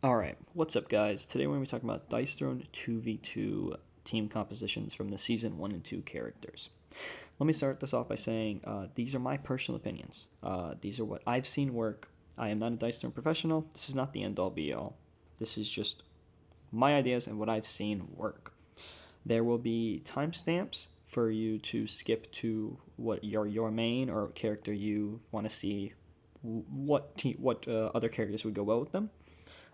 Alright, what's up guys? Today we're going to be talking about Dice Throne 2v2 team compositions from the Season 1 and 2 characters. Let me start this off by saying these are my personal opinions. These are what I've seen work. I am not a Dice Throne professional. This is not the end-all be-all. This is just my ideas and what I've seen work. There will be timestamps for you to skip to what your main or character you want to see, what other characters would go well with them.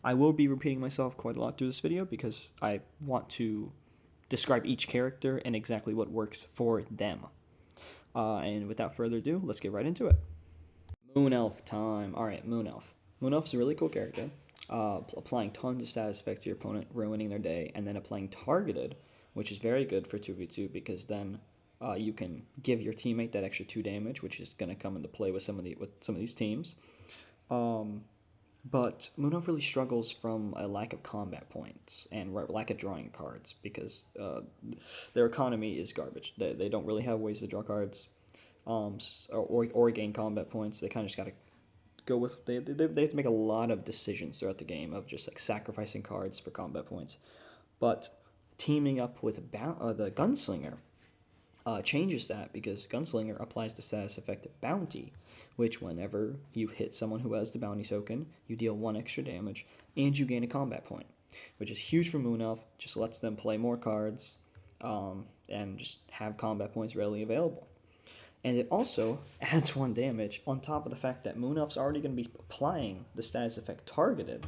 I will be repeating myself quite a lot through this video because I want to describe each character and exactly what works for them. And without further ado, let's get right into it. Moon Elf time. Alright, Moon Elf. Moon Elf's a really cool character. Applying tons of status effects to your opponent, ruining their day, and then applying targeted, which is very good for 2v2 because then you can give your teammate that extra 2 damage, which is going to come into play with some of these teams. But Moon Elf really struggles from a lack of combat points and lack of drawing cards because their economy is garbage. They don't really have ways to draw cards or gain combat points. They kind of just got to go with they have to make a lot of decisions throughout the game of just like sacrificing cards for combat points. But teaming up with the Gunslinger changes that because Gunslinger applies the status effect Bounty, which whenever you hit someone who has the Bounty token, you deal 1 extra damage and you gain a combat point, which is huge for Moon Elf. Just lets them play more cards and just have combat points readily available. And it also adds 1 damage on top of the fact that Moon Elf's already going to be applying the status effect Targeted.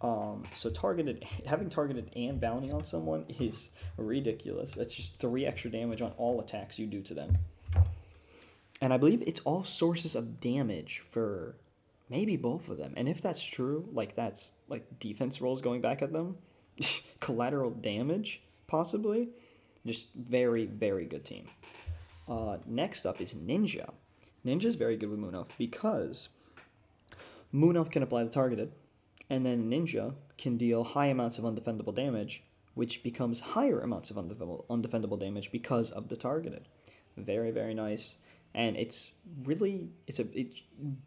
So having targeted and bounty on someone is ridiculous. That's just 3 extra damage on all attacks you do to them. And I believe it's all sources of damage for maybe both of them. And if that's true, like that's like defense rolls going back at them, collateral damage possibly. Just very, very good team. Next up is Ninja. Ninja's very good with Moon Elf because Moon Elf can apply the targeted, and then Ninja can deal high amounts of undefendable damage, which becomes higher amounts of undefendable damage because of the targeted. Very, very nice. And it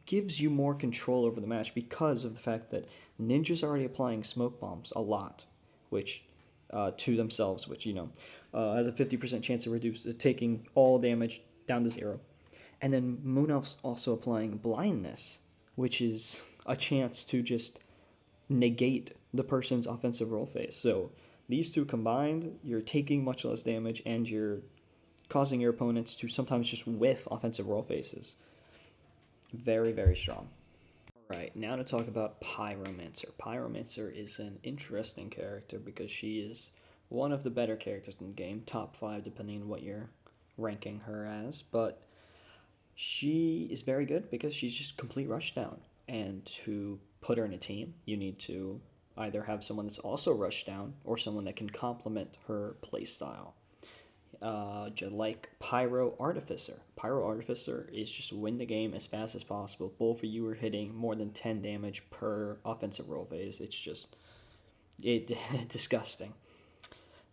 gives you more control over the match because of the fact that Ninja's already applying smoke bombs a lot, which to themselves, which has a 50% chance of taking all damage down to 0. And then Moon Elf's also applying blindness, which is a chance to just negate the person's offensive roll phase. So these two combined, you're taking much less damage and you're causing your opponents to sometimes just whiff offensive roll phases. Very, very strong. Alright, now to talk about Pyromancer. Pyromancer is an interesting character because she is one of the better characters in the game, top 5 depending on what you're ranking her as, but she is very good because she's just complete rushdown. And to put her in a team, you need to either have someone that's also rushdown or someone that can complement her playstyle. Like Pyro Artificer. Pyro Artificer is just win the game as fast as possible. Both of you are hitting more than 10 damage per offensive roll phase. It's just disgusting.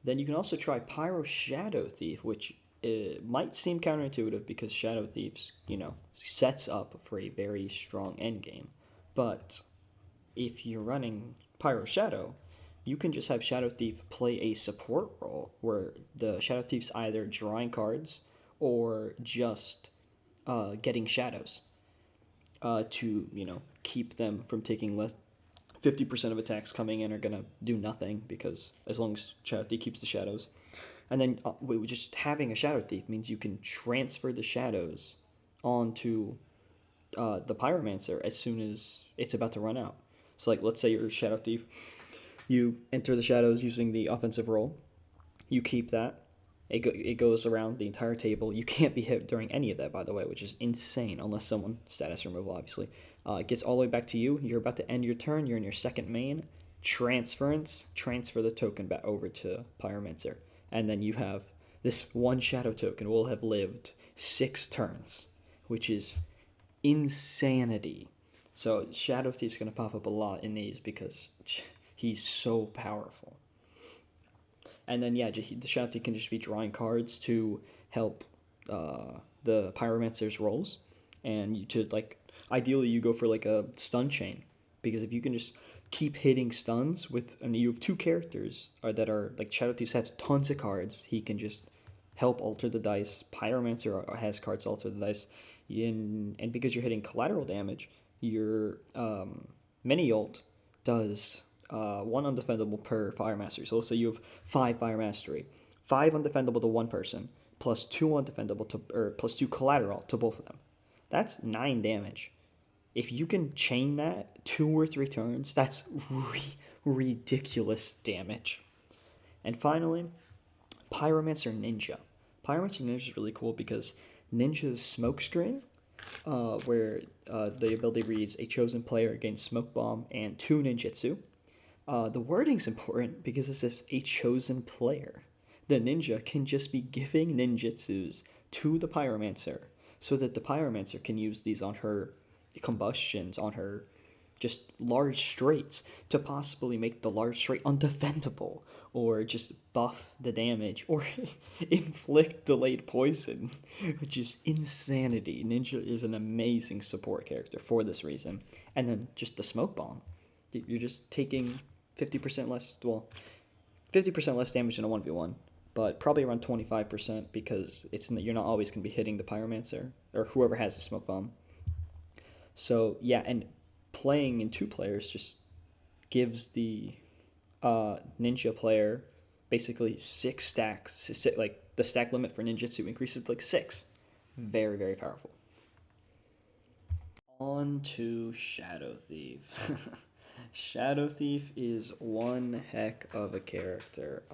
Then you can also try Pyro Shadow Thief, which might seem counterintuitive because Shadow Thieves, sets up for a very strong endgame. But if you're running Pyro Shadow, you can just have Shadow Thief play a support role where the Shadow Thief's either drawing cards or just getting shadows to, keep them from taking less. 50% of attacks coming in are going to do nothing because as long as Shadow Thief keeps the shadows. And then just having a Shadow Thief means you can transfer the shadows onto the Pyromancer as soon as it's about to run out. So like, let's say you're a Shadow Thief, you enter the shadows using the offensive roll, you keep that, it goes around the entire table. You can't be hit during any of that, by the way, which is insane, unless someone status removal, obviously. It gets all the way back to you. You're about to end your turn. You're in your second main. Transfer the token back over to Pyromancer. And then you have this 1 shadow token will have lived 6 turns, which is insanity. So Shadow Thief's going to pop up a lot in these because he's so powerful. And then, yeah, the Shadow Thief can just be drawing cards to help the Pyromancer's rolls. And ideally you go for like a stun chain. Because if you can just keep hitting stuns with, and you have two characters that are like Shadow Thief has tons of cards. He can just help alter the dice. Pyromancer has cards to alter the dice. And because you're hitting collateral damage, your mini ult does one undefendable per fire mastery. So let's say you have 5 fire mastery, 5 undefendable to one person, plus 2 undefendable to, or plus 2 collateral to both of them. That's 9 damage. If you can chain that 2 or 3 turns, that's ridiculous damage. And finally, Pyromancer Ninja. Pyromancer Ninja is really cool because Ninja's smokescreen, where the ability reads a chosen player gains smoke bomb and 2 ninjutsu. The wording's important because it says a chosen player. The ninja can just be giving ninjutsus to the Pyromancer so that the Pyromancer can use these on her combustions, on her just large straights, to possibly make the large straight undefendable, or just buff the damage, or inflict delayed poison, which is insanity. Ninja is an amazing support character for this reason. And then just the smoke bomb. You're just taking 50% less, well, 50% less damage in a 1v1, but probably around 25% because you're not always going to be hitting the Pyromancer or whoever has the smoke bomb. So yeah, and playing in 2 players just gives the ninja player basically 6 stacks. Like the stack limit for ninjutsu increases to like 6. Very, very powerful. On to Shadow Thief. Shadow Thief is one heck of a character.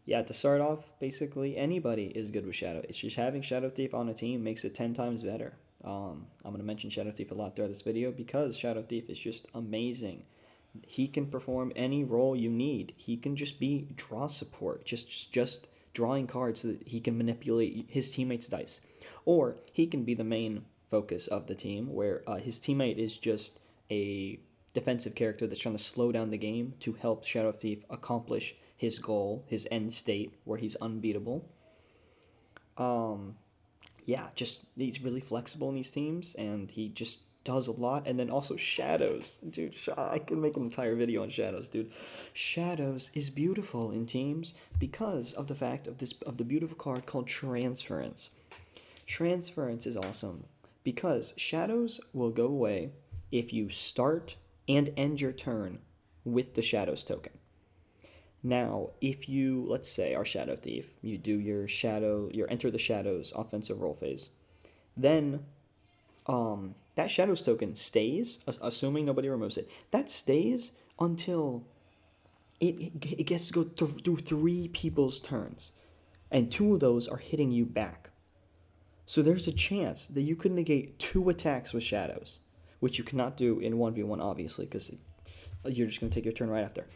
Yeah, to start off, basically anybody is good with Shadow. It's just having Shadow Thief on a team makes it 10 times better. I'm going to mention Shadow Thief a lot throughout this video because Shadow Thief is just amazing. He can perform any role you need. He can just be draw support, just drawing cards so that he can manipulate his teammates' dice. Or he can be the main focus of the team, where his teammate is just a defensive character that's trying to slow down the game to help Shadow Thief accomplish his goal, his end state, where he's unbeatable. Yeah, just he's really flexible in these teams, and he just does a lot. And then also Shadows, dude. I could make an entire video on Shadows, dude. Shadows is beautiful in teams because of the fact of the beautiful card called Transference. Transference is awesome because Shadows will go away if you start and end your turn with the Shadows token. Now, if you, let's say, are Shadow Thief, you do your Enter the Shadows offensive roll phase, then that Shadows token stays, assuming nobody removes it, that stays until it gets to go through 3 people's turns, and 2 of those are hitting you back. So there's a chance that you could negate 2 attacks with Shadows, which you cannot do in 1v1, obviously, because you're just going to take your turn right after.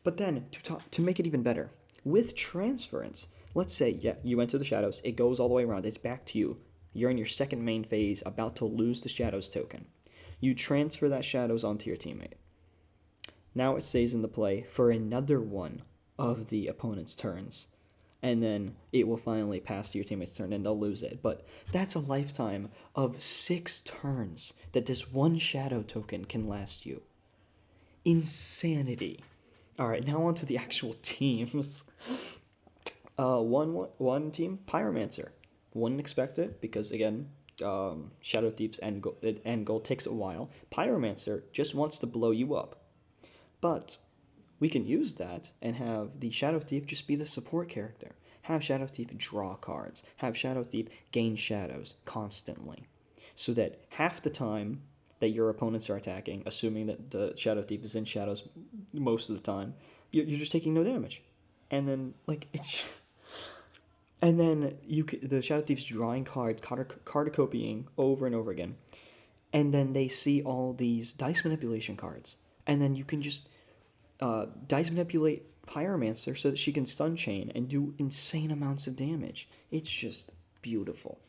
But then, to make it even better, with Transference, let's say, yeah, you enter the Shadows, it goes all the way around, it's back to you. You're in your second main phase, about to lose the Shadows token. You transfer that Shadows onto your teammate. Now it stays in the play for another one of the opponent's turns. And then it will finally pass to your teammate's turn and they'll lose it. But that's a lifetime of 6 turns that this one Shadow token can last you. Insanity. Alright, now on to the actual teams. One team, Pyromancer. Wouldn't expect it because, again, Shadow Thief's end goal takes a while. Pyromancer just wants to blow you up. But we can use that and have the Shadow Thief just be the support character. Have Shadow Thief draw cards. Have Shadow Thief gain shadows constantly. So that half the time that your opponents are attacking, assuming that the Shadow Thief is in shadows most of the time, you're just taking no damage. And then, like, it's... And then the Shadow Thief's drawing cards, cardicopying over and over again. And then they see all these dice manipulation cards. And then you can just dice manipulate Pyromancer so that she can stun chain and do insane amounts of damage. It's just beautiful.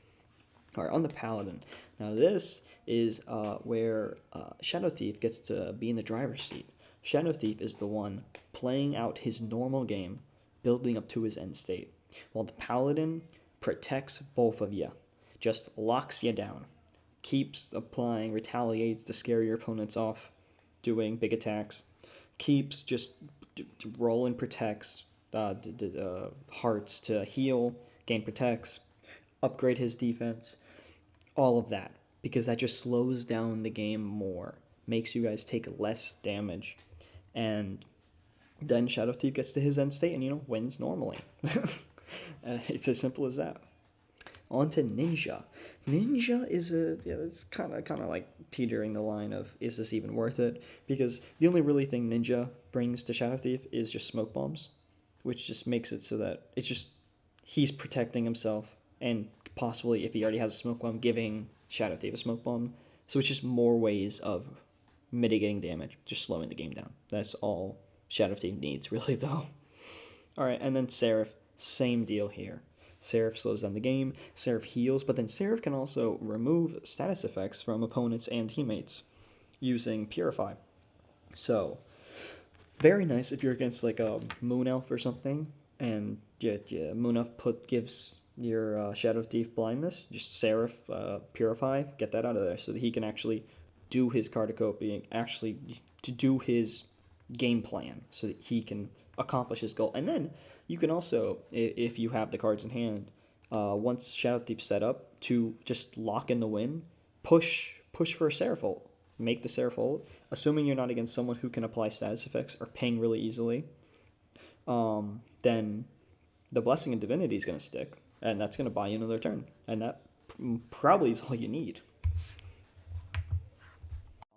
Alright, on the Paladin. Now this is where Shadow Thief gets to be in the driver's seat. Shadow Thief is the one playing out his normal game, building up to his end state, while the Paladin protects both of you, just locks you down, keeps applying, retaliates to scare your opponents off, doing big attacks. Keeps just roll and protects, hearts to heal, gain protects, upgrade his defense, all of that. Because that just slows down the game more, makes you guys take less damage. And then Shadow Thief gets to his end state and, wins normally. It's as simple as that. On to Ninja. Ninja is it's kind of like teetering the line of, is this even worth it? Because the only really thing Ninja brings to Shadow Thief is just smoke bombs, which just makes it so that it's just he's protecting himself, and possibly if he already has a smoke bomb, giving Shadow Thief a smoke bomb. So it's just more ways of mitigating damage, just slowing the game down. That's all Shadow Thief needs, really, though. All right, and then Seraph, same deal here. Seraph slows down the game, Seraph heals, but then Seraph can also remove status effects from opponents and teammates using Purify. So, very nice if you're against like a Moon Elf or something, and Moon Elf gives your Shadow Thief blindness, just Seraph Purify, get that out of there so that he can actually do his card copying, actually to do his game plan so that he can accomplish his goal. And then you can also, if you have the cards in hand, once Shadow Thief set up to just lock in the win, push for a Seraph ult. Make the Seraph ult, assuming you're not against someone who can apply status effects or ping really easily. Then the Blessing and Divinity is going to stick, and that's going to buy you another turn. And that probably is all you need.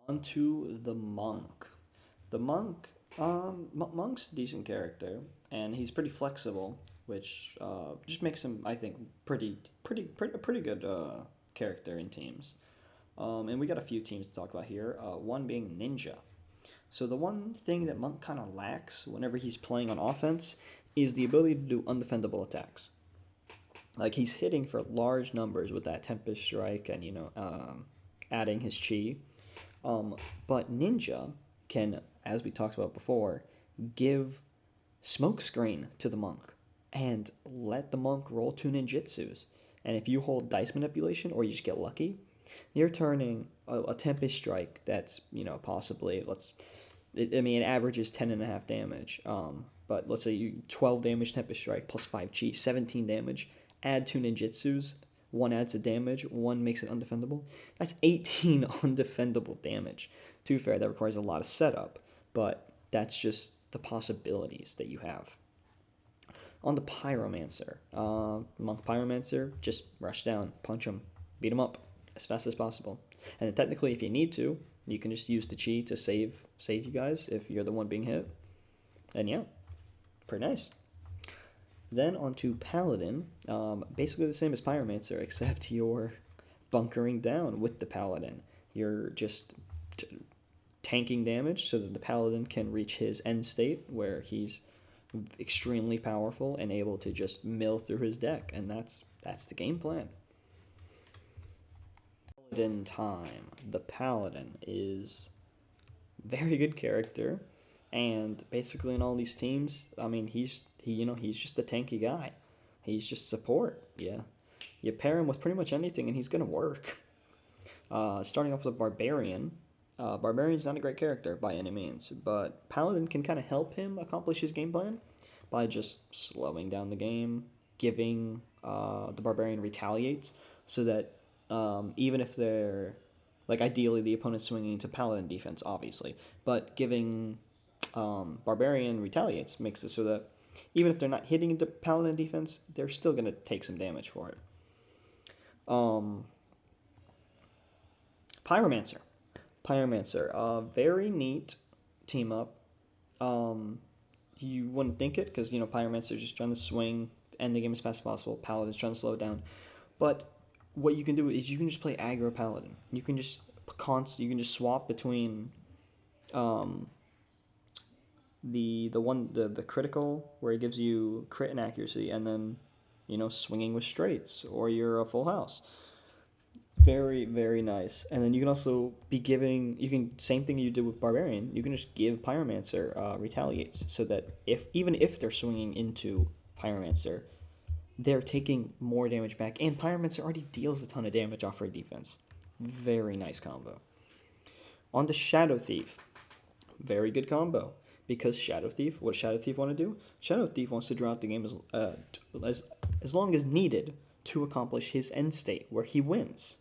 On to the Monk. The Monk, Monk's a decent character, and he's pretty flexible, which just makes him, I think, pretty good character in teams. And we got a few teams to talk about here. One being Ninja. So the one thing that Monk kind of lacks whenever he's playing on offense is the ability to do undefendable attacks. Like he's hitting for large numbers with that Tempest Strike and adding his chi. But Ninja can, as we talked about before, give Smokescreen to the Monk and let the Monk roll 2 ninjutsus. And if you hold Dice Manipulation or you just get lucky, you're turning a Tempest Strike that's, possibly, it averages 10.5 damage. But let's say you 12 damage Tempest Strike plus 5 chi, 17 damage, add 2 ninjutsus, one adds a damage, one makes it undefendable. That's 18 undefendable damage. To be fair, that requires a lot of setup, but that's just the possibilities that you have. On the Pyromancer. Monk Pyromancer, just rush down, punch him, beat him up as fast as possible. And then technically, if you need to, you can just use the chi to save you guys if you're the one being hit. And yeah, pretty nice. Then onto Paladin, basically the same as Pyromancer, except you're bunkering down with the Paladin. You're just tanking damage so that the Paladin can reach his end state where he's extremely powerful and able to just mill through his deck, and that's the game plan. Paladin time. The Paladin is very good character, and basically in all these teams, I mean, he's just a tanky guy. He's just support. Yeah, you pair him with pretty much anything, and he's gonna work. Starting off with a Barbarian. Barbarian's not a great character by any means, but Paladin can kind of help him accomplish his game plan by just slowing down the game, giving the Barbarian retaliates, so that even if they're, like, ideally the opponent's swinging into Paladin defense, obviously, but giving Barbarian retaliates makes it so that even if they're not hitting into Paladin defense, they're still going to take some damage for it. Pyromancer. Very neat team up. You wouldn't think it because, Pyromancer's just trying to swing, end the game as fast as possible. Paladin's trying to slow it down. But what you can do is you can just play aggro Paladin. You can just swap between the critical where it gives you crit and accuracy, and then swinging with straights or you're a full house. Very, very nice. And then you can also be giving, same thing you did with Barbarian, you can just give Pyromancer retaliates, so that even if they're swinging into Pyromancer, they're taking more damage back, and Pyromancer already deals a ton of damage off her defense. Very nice combo. On to Shadow Thief. Very good combo. Because Shadow Thief, what Shadow Thief want to do? Shadow Thief wants to draw out the game as, as long as needed to accomplish his end state, where he wins.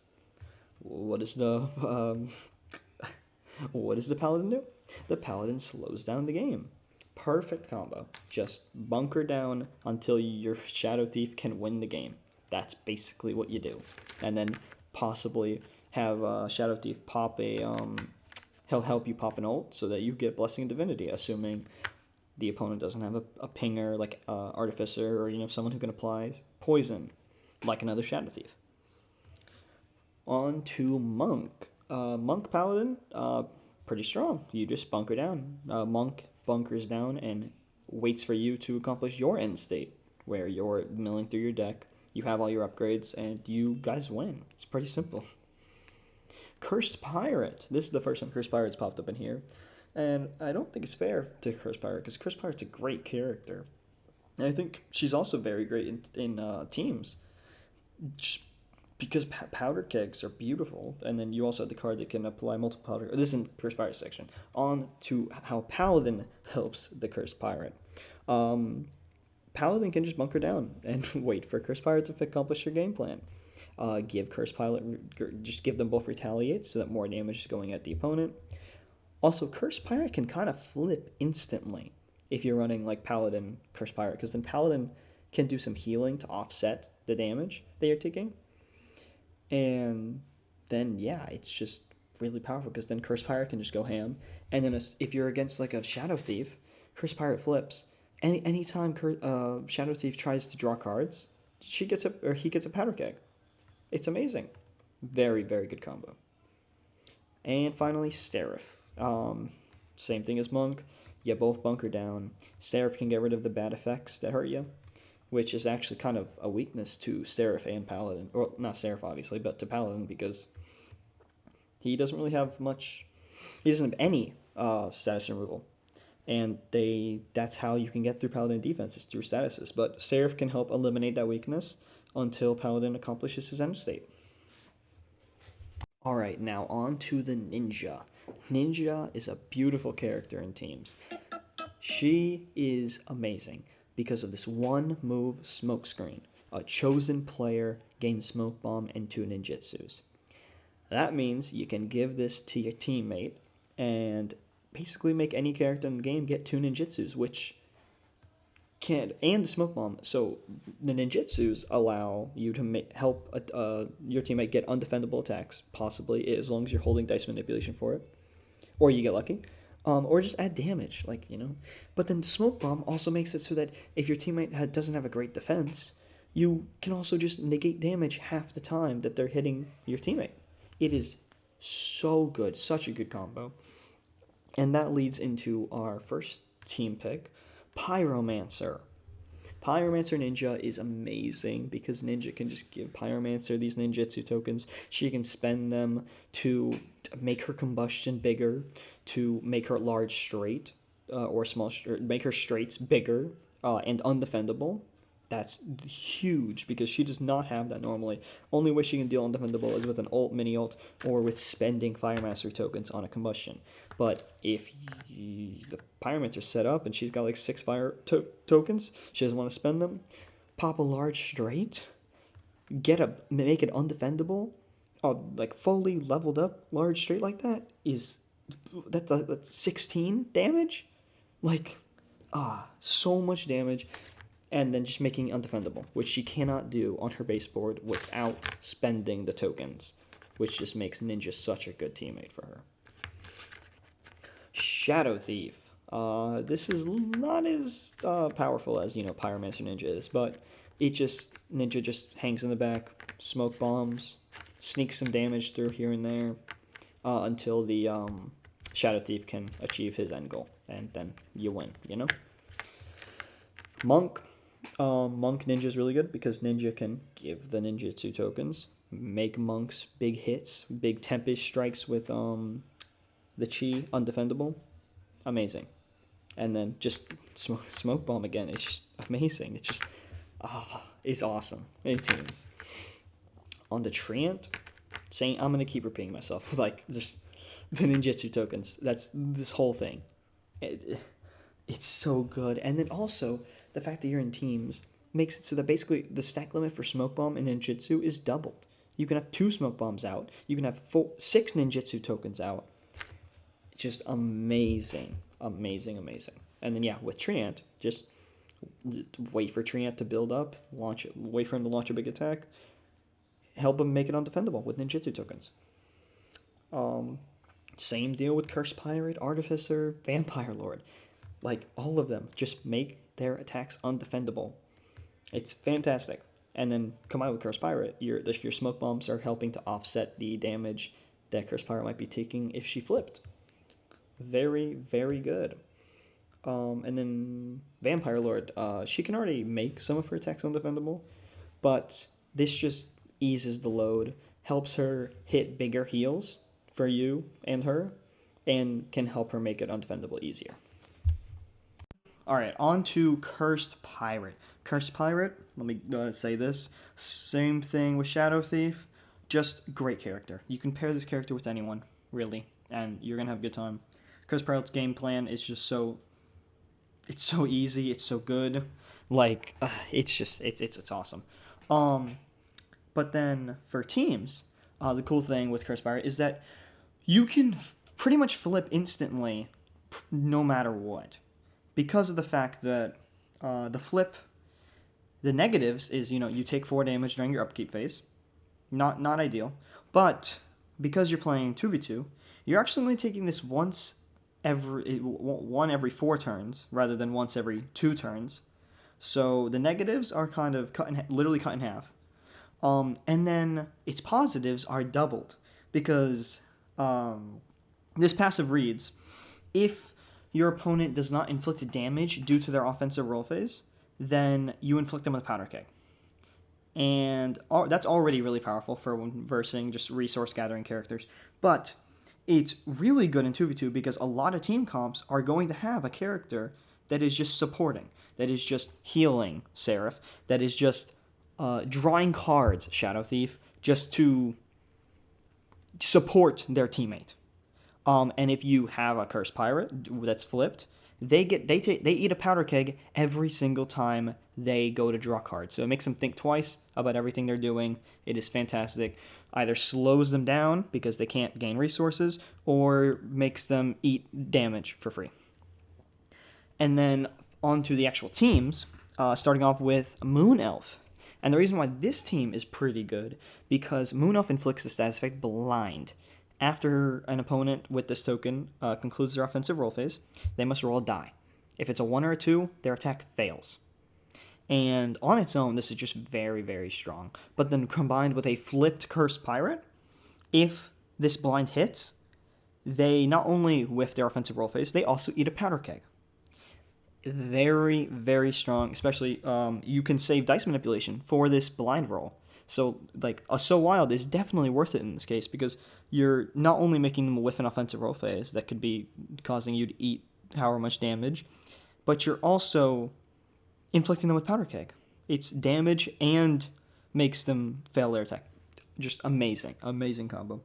What is the what does the Paladin do? The Paladin slows down the game. Perfect combo. Just bunker down until your Shadow Thief can win the game. That's basically what you do. And then possibly have Shadow Thief pop a he'll help you pop an ult so that you get Blessing of Divinity, assuming the opponent doesn't have a pinger like Artificer, or someone who can apply poison like another Shadow Thief. On to Monk. Monk Paladin, pretty strong. You just bunker down. Monk bunkers down and waits for you to accomplish your end state, where you're milling through your deck, you have all your upgrades, and you guys win. It's pretty simple. Cursed Pirate. This is the first time Cursed Pirate's popped up in here. And I don't think it's fair to Cursed Pirate, because Cursed Pirate's a great character. And I think she's also very great in teams. Just because powder kegs are beautiful, and then you also have the card that can apply multiple powder. This is in Cursed Pirate section. On to how Paladin helps the Cursed Pirate. Paladin can just bunker down and wait for Cursed Pirate to accomplish your game plan. Give Cursed Pirate, just give them both retaliate so that more damage is going at the opponent. Also, Cursed Pirate can kind of flip instantly if you're running like Paladin Cursed Pirate, because then Paladin can do some healing to offset the damage that you're taking. And then, yeah, it's just really powerful, because then Cursed Pirate can just go ham. And then if you're against like a Shadow Thief, Cursed Pirate flips. Anytime Shadow Thief tries to draw cards, he gets a powder keg. It's amazing. Very, very good combo. And finally, Seraph. Same thing as Monk. You both bunker down. Seraph can get rid of the bad effects that hurt you, which is actually kind of a weakness to Seraph and Paladin. Or not Seraph, obviously, but to Paladin, because he doesn't really have much. He doesn't have any status removal. And that's how you can get through Paladin defense, is through statuses. But Seraph can help eliminate that weakness until Paladin accomplishes his end state. Alright, now on to the Ninja. Ninja is a beautiful character in teams. She is amazing because of this one move smokescreen. A chosen player gains smoke bomb and 2 ninjutsus. That means you can give this to your teammate and basically make any character in the game get 2 ninjutsus, which can, and the smoke bomb. So the ninjutsus allow you to help your teammate get undefendable attacks, possibly, as long as you're holding dice manipulation for it, or you get lucky. Or just add damage, But then the smoke bomb also makes it so that if your teammate doesn't have a great defense, you can also just negate damage half the time that they're hitting your teammate. It is so good, such a good combo. And that leads into our first team pick, Pyromancer. Pyromancer Ninja is amazing because Ninja can just give Pyromancer these ninjutsu tokens. She can spend them to make her combustion bigger, to make her large straight, or small, make her straights bigger and undefendable. That's huge because she does not have that normally. Only way she can deal undefendable is with an ult, mini ult, or with spending Firemaster tokens on a combustion. But if the Pyromancer's set up and she's got like 6 fire tokens, she doesn't want to spend them, pop a large straight, make it undefendable, like fully leveled up large straight like that that's 16 damage, so much damage. And then just making it undefendable, which she cannot do on her base board without spending the tokens, which just makes Ninja such a good teammate for her. Shadow Thief. This is not as powerful as, Pyromancer Ninja is, but Ninja just hangs in the back, smoke bombs, sneaks some damage through here and there, until the Shadow Thief can achieve his end goal, and then you win, Monk. Monk Ninja is really good because Ninja can give the ninjutsu tokens, make Monk's big hits, big Tempest strikes with the Chi undefendable. Amazing. And then just smoke bomb again. It's just amazing. It's just, it's awesome in teams. On the Treant, I'm going to keep repeating myself. the ninjutsu tokens. That's this whole thing. It, it's so good. And then also, the fact that you're in teams makes it so that basically the stack limit for smoke bomb and ninjutsu is doubled. You can have 2 smoke bombs out. You can have 6 ninjutsu tokens out. Just amazing, amazing, amazing. And then yeah, with Treant, just wait for Treant to build up, launch it, wait for him to launch a big attack, help him make it undefendable with ninjutsu tokens. Um, Same deal with Curse Pirate, Artificer, Vampire Lord. Like all of them, just make their attacks undefendable. It's fantastic. And then combined with Curse Pirate, your smoke bombs are helping to offset the damage that Curse Pirate might be taking if she flipped. Very, very good. And then Vampire Lord, she can already make some of her attacks undefendable, but this just eases the load, helps her hit bigger heals for you and her, and can help her make it undefendable easier. All right, on to Cursed Pirate. Cursed Pirate, let me say this. Same thing with Shadow Thief, just great character. You can pair this character with anyone, really, and you're going to have a good time. Cursed Pirate's game plan is just so... It's so easy, it's so good. Like, it's just, it's awesome. Um, but then for teams, the cool thing with Cursed Pirate is that you can pretty much flip instantly no matter what. Because of the fact that the flip, the negatives is, you take 4 damage during your upkeep phase. Not ideal. But because you're playing 2v2, you're actually only taking this one every 4 turns rather than once every 2 turns. So the negatives are kind of literally cut in half. And then its positives are doubled because this passive reads, if your opponent does not inflict damage due to their offensive roll phase, then you inflict them with Powder Keg. And that's already really powerful for versing just resource gathering characters. But it's really good in 2v2 because a lot of team comps are going to have a character that is just supporting, that is just healing Seraph, that is just drawing cards, Shadow Thief, just to support their teammate. And if you have a Cursed Pirate that's flipped, they eat a Powder Keg every single time they go to draw cards. So it makes them think twice about everything they're doing. It is fantastic. Either slows them down because they can't gain resources, or makes them eat damage for free. And then on to the actual teams, starting off with Moon Elf. And the reason why this team is pretty good, because Moon Elf inflicts the status effect Blind. After an opponent with this token concludes their offensive roll phase, they must roll a die. If it's a 1 or a 2, their attack fails. And on its own, this is just very, very strong. But then combined with a flipped Cursed Pirate, if this blind hits, they not only whiff their offensive roll phase, they also eat a Powder Keg. Very, very strong, especially you can save dice manipulation for this blind roll. So, like, a So Wild is definitely worth it in this case because you're not only making them whiff an offensive roll phase that could be causing you to eat however much damage, but you're also inflicting them with Powder Keg. It's damage and makes them fail their attack. Just amazing, amazing combo.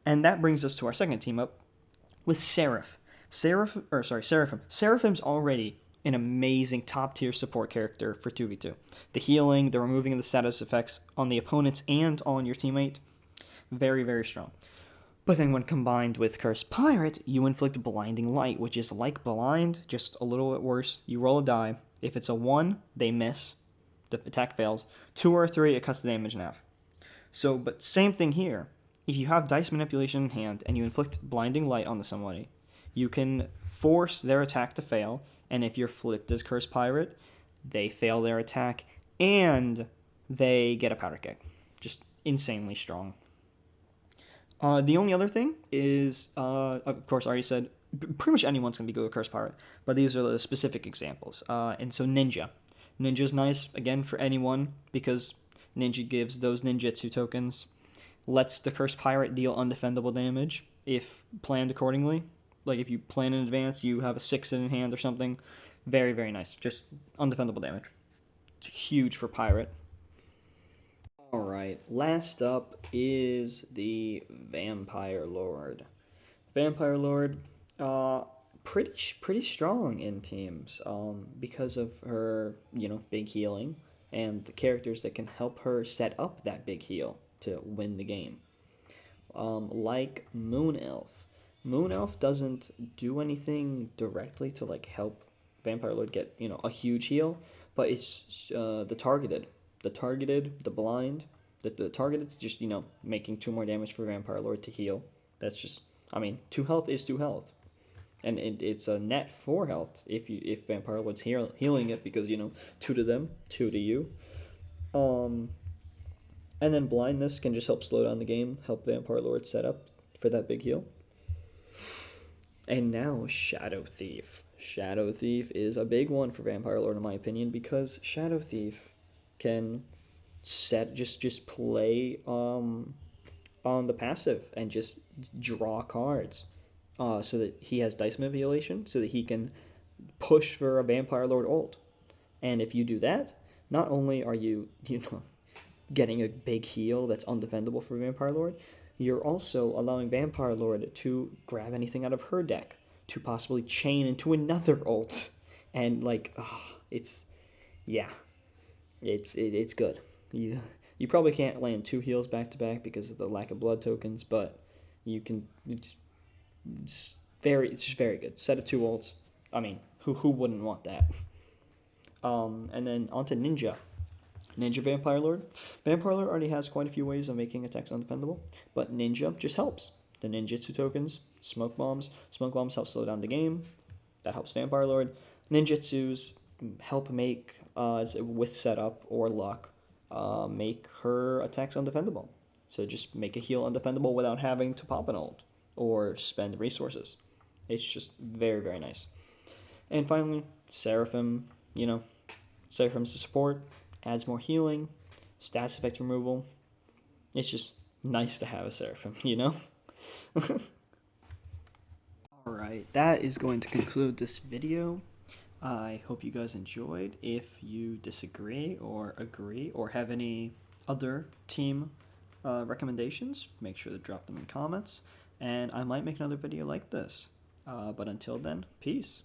And that brings us to our second team up with Seraphim. Seraphim's already an amazing top-tier support character for 2v2. The healing, the removing of the status effects on the opponents and on your teammate, very, very strong. But then when combined with Cursed Pirate, you inflict Blinding Light, which is like Blind, just a little bit worse. You roll a die. If it's a 1, they miss. The attack fails. 2 or 3, it cuts the damage in half. So, but same thing here. If you have dice manipulation in hand and you inflict Blinding Light on somebody, you can force their attack to fail, and if you're flipped as Cursed Pirate, they fail their attack and they get a Powder Keg. Just insanely strong. The only other thing is, of course, I already said, pretty much anyone's going to be good with Cursed Pirate, but these are the specific examples. And so Ninja. Ninja's nice, again, for anyone, because Ninja gives those ninjutsu tokens, lets the Cursed Pirate deal undefendable damage if planned accordingly. Like if you plan in advance, you have a 6 in hand or something. Very, very nice. Just undefendable damage. It's huge for Pirate. Alright, last up is the Vampire Lord. Vampire Lord, uh, pretty strong in teams. Because of her big healing and the characters that can help her set up that big heal to win the game. Like Moon Elf. Moon Elf doesn't do anything directly to like help Vampire Lord get a huge heal, but it's the blind. The targeted's just making 2 more damage for Vampire Lord to heal. That's just, I mean, 2 health is 2 health, and it's a net 4 health if Vampire Lord's healing it, because 2 to them, 2 to you. Um, and then blindness can just help slow down the game, help Vampire Lord set up for that big heal. And now Shadow Thief. Shadow Thief is a big one for Vampire Lord in my opinion, because Shadow Thief can just play on the passive and just draw cards, so that he has dice manipulation, so that he can push for a Vampire Lord ult. And if you do that, not only are you getting a big heal that's undefendable for Vampire Lord, you're also allowing Vampire Lord to grab anything out of her deck to possibly chain into another ult. And like, it's, yeah, it's good. You probably can't land 2 heals back to back because of the lack of blood tokens, but you can. It's just very good. Set of 2 ults. I mean, who wouldn't want that? And then onto Ninja. Ninja Vampire Lord. Vampire Lord already has quite a few ways of making attacks undefendable, but Ninja just helps. The ninjutsu tokens, smoke bombs. Smoke bombs help slow down the game. That helps Vampire Lord. Ninjutsus help make, with setup or luck, make her attacks undefendable. So just make a heal undefendable without having to pop an ult or spend resources. It's just very, very nice. And finally, Seraphim. Seraphim's a support, adds more healing, stats effect removal. It's just nice to have a Seraphim. Alright, that is going to conclude this video. I hope you guys enjoyed. If you disagree or agree or have any other team recommendations, make sure to drop them in comments, and I might make another video like this. But until then, peace.